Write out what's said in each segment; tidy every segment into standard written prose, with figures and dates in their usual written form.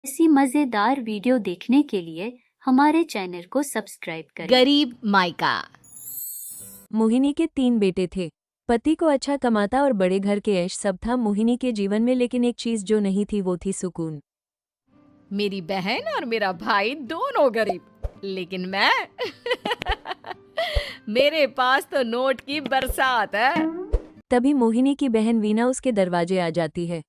ऐसी मजेदार वीडियो देखने के लिए हमारे चैनल को सब्सक्राइब करें। गरीब मायका। मोहिनी के 3 बेटे थे। पति को अच्छा कमाता और बड़े घर के ऐश सब था मोहिनी के जीवन में, लेकिन एक चीज जो नहीं थी वो थी सुकून। मेरी बहन और मेरा भाई दोनों गरीब, लेकिन मैं मेरे पास तो नोट की बरसात है। तभी मोहिनी की बहन वीना उसके दरवाजे आ जाती है।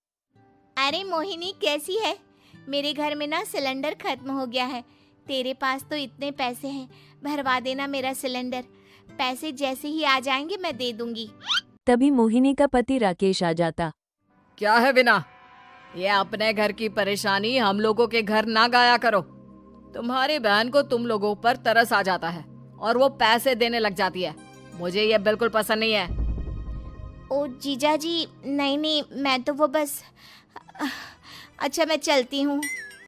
अरे मोहिनी कैसी है? मेरे घर में ना सिलेंडर खत्म हो गया है। तेरे पास तो इतने पैसे हैं, भरवा देना मेरा सिलेंडर। पैसे जैसे ही आ जाएंगे मैं दे दूंगी। तभी मोहिनी का पति राकेश आ जाता। क्या है बिना, ये अपने घर की परेशानी हम लोगों के घर ना गाया करो। तुम्हारी बहन को तुम लोगों पर तरस आ जाता है और वो पैसे देने लग जाती है। मुझे ये बिल्कुल पसंद नहीं है। ओ जीजा जी, नहीं, मैं तो वो बस अच्छा मैं चलती हूँ।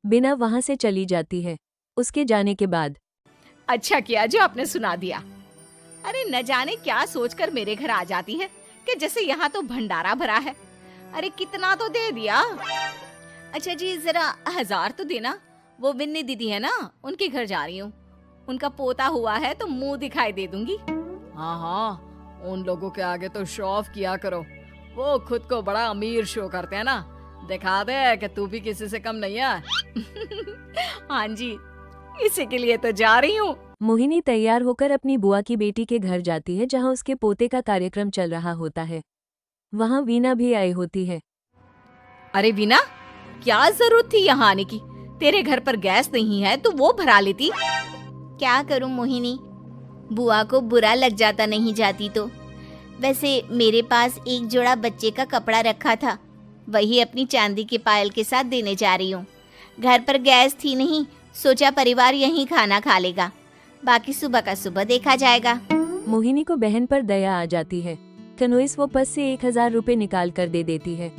बिना वहां से चली जाती है। उसके जाने के बाद अच्छा किया जो आपने सुना दिया। अरे न जाने क्या सोचकर मेरे घर आ जाती है कि जैसे यहाँ तो भंडारा भरा है। अरे कितना तो दे दिया। अच्छा जी जरा 1000 तो देना। वो बिन्नी दीदी है ना, उनके घर जा रही हूँ। उनका पोता हुआ है तो मुंह दिखाई दे दूंगी। हाँ, उन लोगों के आगे तो शो ऑफ किया करो। वो खुद को बड़ा अमीर शो करते हैं ना, दिखा दे कि तू भी किसी से कम नहीं है। हाँ जी, इसी के लिए तो जा रही हूँ। मोहिनी तैयार होकर अपनी बुआ की बेटी के घर जाती है, जहां उसके पोते का कार्यक्रम चल रहा होता है। वहां वीना भी आई होती है। अरे वीना, क्या जरूरत थी यहाँ आने की? तेरे घर पर गैस नहीं है तो वो भरा लेती। क्या करूँ मोहिनी, बुआ को बुरा लग जाता नहीं जाती तो। वैसे मेरे पास एक जोड़ा बच्चे का कपड़ा रखा था, वही अपनी चांदी के पायल के साथ देने जा रही हूँ। घर पर गैस थी नहीं, सोचा परिवार यहीं खाना खा लेगा, बाकी सुबह का सुबह देखा जाएगा। मोहिनी को बहन पर दया आ जाती है। कनोइस वो पर्स से 1000 रुपए निकाल कर दे देती है।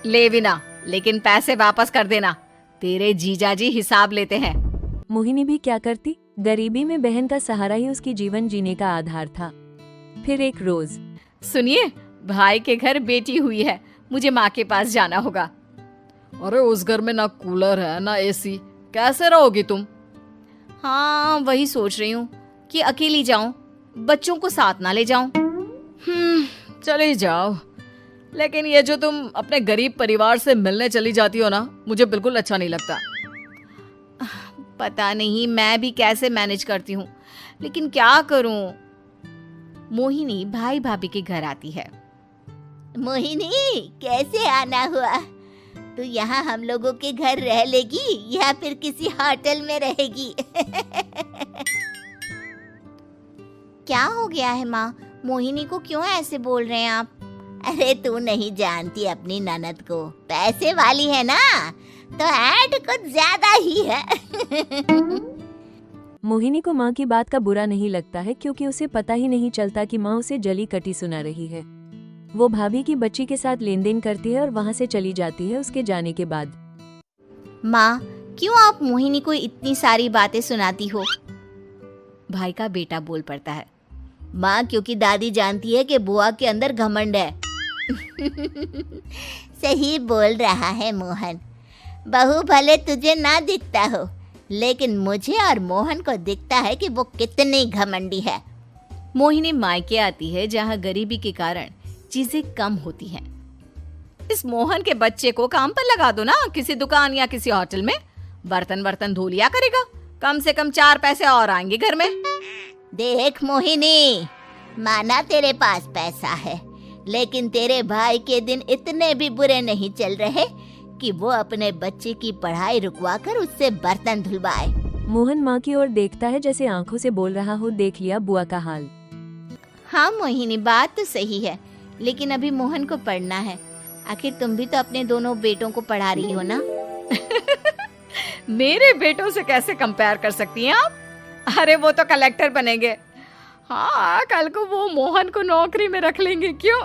ले वीना, लेकिन पैसे वापस कर देना, तेरे जीजाजी हिसाब लेते हैं। मोहिनी भी क्या करती, गरीबी में बहन का सहारा ही उसकी जीवन जीने का आधार था। फिर एक रोज, सुनिए, भाई के घर बेटी हुई है, मुझे माँ के पास जाना होगा। अरे उस घर में ना कूलर है ना एसी, कैसे रहोगी तुम? हाँ, वही सोच रही हूँ कि अकेली जाऊं, बच्चों को साथ ना ले जाऊं। चले जाओ, लेकिन ये जो तुम अपने गरीब परिवार से मिलने चली जाती हो ना, मुझे बिल्कुल अच्छा नहीं लगता। पता नहीं मैं भी कैसे मैनेज करती हूँ, लेकिन क्या करूँ। मोहिनी भाई भाभी के घर आती है। मोहिनी कैसे आना हुआ? तू यहाँ हम लोगों के घर रह लेगी या फिर किसी होटल में रहेगी? क्या हो गया है माँ, मोहिनी को क्यों ऐसे बोल रहे हैं आप? अरे तू नहीं जानती अपनी ननद को, पैसे वाली है ना, तो ऐड कुछ ज्यादा ही है। मोहिनी को माँ की बात का बुरा नहीं लगता है, क्योंकि उसे पता ही नहीं चलता कि माँ उसे जली कटी सुना रही है। वो भाभी की बच्ची के साथ लेन देन करती है और वहाँ से चली जाती है उसके जाने के बाद। माँ, क्यों आप मोहिनी को इतनी सारी बातें सुनाती हो? भाई का बेटा बोल पड़ता है। माँ, क्योंकि दादी जानती है कि बुआ के अंदर घमंड है। सही बोल रहा है मोहन। बहू भले तुझे ना दिखता हो, लेकिन मुझे और मोहन को दिखता है कि वो कितनी घमंडी है। मोहिनी मायके आती है, जहाँ गरीबी के कारण चीजें कम होती हैं। इस मोहन के बच्चे को काम पर लगा दो ना, किसी दुकान या किसी होटल में। बर्तन धो लिया करेगा, कम से कम 4 पैसे और आएंगे घर में। देख मोहिनी, माना तेरे पास पैसा है, लेकिन तेरे भाई के दिन इतने भी बुरे नहीं चल रहे कि वो अपने बच्चे की पढ़ाई रुकवा कर उससे बर्तन धुलवाए। मोहन माँ की ओर देखता है, जैसे आंखों से बोल रहा हो, देख लिया बुआ का हाल। हाँ मोहिनी, बात तो सही है, लेकिन अभी मोहन को पढ़ना है। आखिर तुम भी तो अपने दोनों बेटों को पढ़ा रही हो ना। मेरे बेटों से कैसे कंपेयर कर सकती हैं आप? अरे वो तो कलेक्टर बनेंगे। हाँ, कल को वो मोहन को नौकरी में रख लेंगे, क्यों?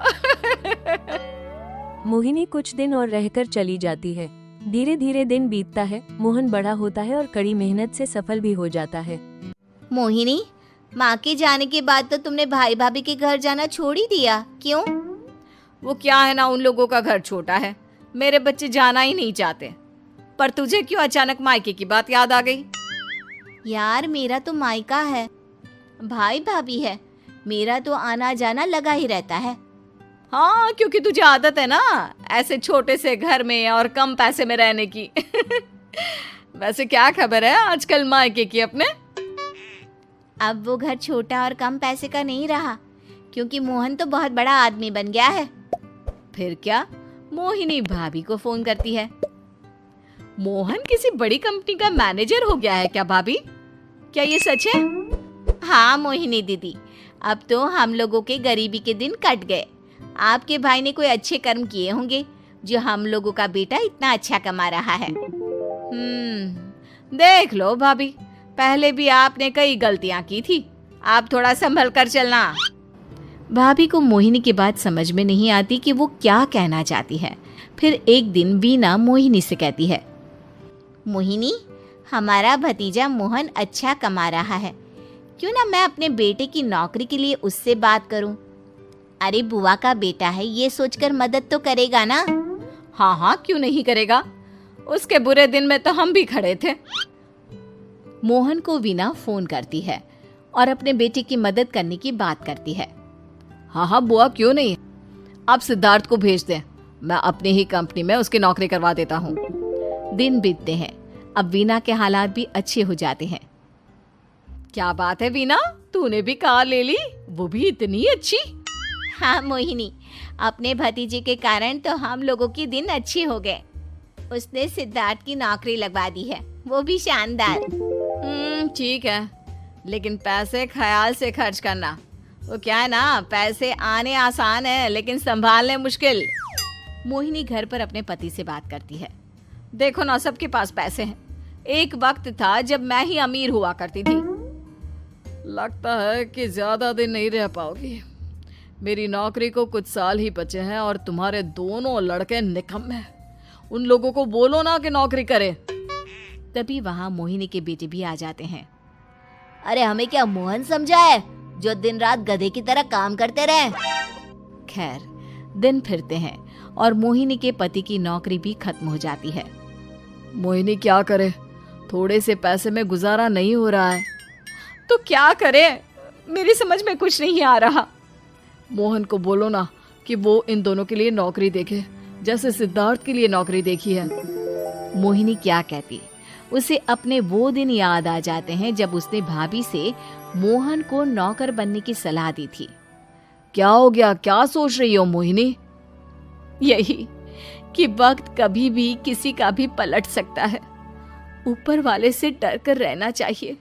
मोहिनी कुछ दिन और रहकर चली जाती है। धीरे धीरे दिन बीतता है, मोहन बड़ा होता है और कड़ी मेहनत से सफल भी हो जाता है। मोहिनी, माँ के जाने के बाद तो तुमने भाई भाभी के घर जाना छोड़ ही दिया, क्यों? वो क्या है ना, उन लोगों का घर छोटा है, मेरे बच्चे जाना ही नहीं चाहते, पर तुझे क्यों अचानक मायके की बात याद आ गई? यार मेरा तो मायका है, भाई भाभी है, मेरा तो आना जाना लगा ही रहता है। हाँ, क्योंकि तुझे आदत है ना ऐसे छोटे से घर में और कम पैसे में रहने की। वैसे क्या खबर है आजकल मायके की अपने? अब वो घर छोटा और कम पैसे का नहीं रहा, क्योंकि मोहन तो बहुत बड़ा आदमी बन गया है। फिर क्या? मोहिनी भाभी को फोन करती है। मोहन किसी बड़ी कंपनी का मैनेजर हो गया है क्या भाभी? क्या ये सच है? हाँ मोहिनी दीदी, अब तो हम लोगों के गरीबी के दिन कट गए। आपके भाई ने कोई अच्छे कर्म किए होंगे जो हम लोगों का बेटा इतना अच्छा कमा रहा है। देख लो भाभी, पहले भी आपने कई गलतियां की थी, आप थोड़ा संभल कर चलना। भाभी को मोहिनी की बात समझ में नहीं आती कि वो क्या कहना चाहती है। फिर एक दिन वीना मोहिनी से कहती है, मोहिनी, हमारा भतीजा मोहन अच्छा कमा रहा है, क्यों ना मैं अपने बेटे की नौकरी के लिए उससे बात करूं। अरे बुआ का बेटा है, ये सोचकर मदद तो करेगा ना। हाँ हाँ, क्यों नहीं करेगा, उसके बुरे दिन में तो हम भी खड़े थे। मोहन को वीना फोन करती है और अपने बेटे की मदद करने की बात करती है। हाँ हाँ बुआ, क्यों नहीं, आप सिद्धार्थ को भेज दें, मैं अपनी ही कंपनी में उसकी नौकरी करवा देता हूँ। दिन बीतते हैं, अब वीना के हालात भी अच्छे हो जाते हैं। क्या बात है वीना, तूने भी कार ले ली, वो भी इतनी अच्छी? हाँ मोहिनी, अपने भतीजे के कारण तो हम लोगों की दिन अच्छे हो गए। उसने सिद्धार्थ की नौकरी लगवा दी है, वो भी शानदार। ठीक है, लेकिन पैसे ख्याल से खर्च करना। वो क्या है ना, पैसे आने आसान है लेकिन संभालने मुश्किल। मोहिनी घर पर अपने पति से बात करती है। देखो ना, सबके पास पैसे हैं, एक वक्त था जब मैं ही अमीर हुआ करती थी। लगता है कि ज्यादा दिन नहीं रह पाओगी, मेरी नौकरी को कुछ साल ही बचे हैं और तुम्हारे दोनों लड़के निकम्मे हैं। उन लोगों को बोलो ना कि नौकरी करे। तभी वहां मोहिनी के बेटे भी आ जाते हैं। अरे हमें क्या मोहन समझा है जो दिन रात गधे की तरह काम करते रहे। खैर, दिन फिरते हैं और मोहिनी के पति की नौकरी भी खत्म हो जाती है। मोहिनी क्या करे, थोड़े से पैसे में गुजारा नहीं हो रहा है। तो क्या करे, मेरी समझ में कुछ नहीं आ रहा। मोहन को बोलो ना कि वो इन दोनों के लिए नौकरी देखे, जैसे सिद्धार्थ के लिए नौकरी देखी है। मोहिनी क्या कहती, उसे अपने वो दिन याद आ जाते हैं जब उसने भाभी से मोहन को नौकर बनने की सलाह दी थी। क्या हो गया, क्या सोच रही हो मोहिनी? यही कि वक्त कभी भी किसी का भी पलट सकता है, ऊपर वाले से डर कर रहना चाहिए।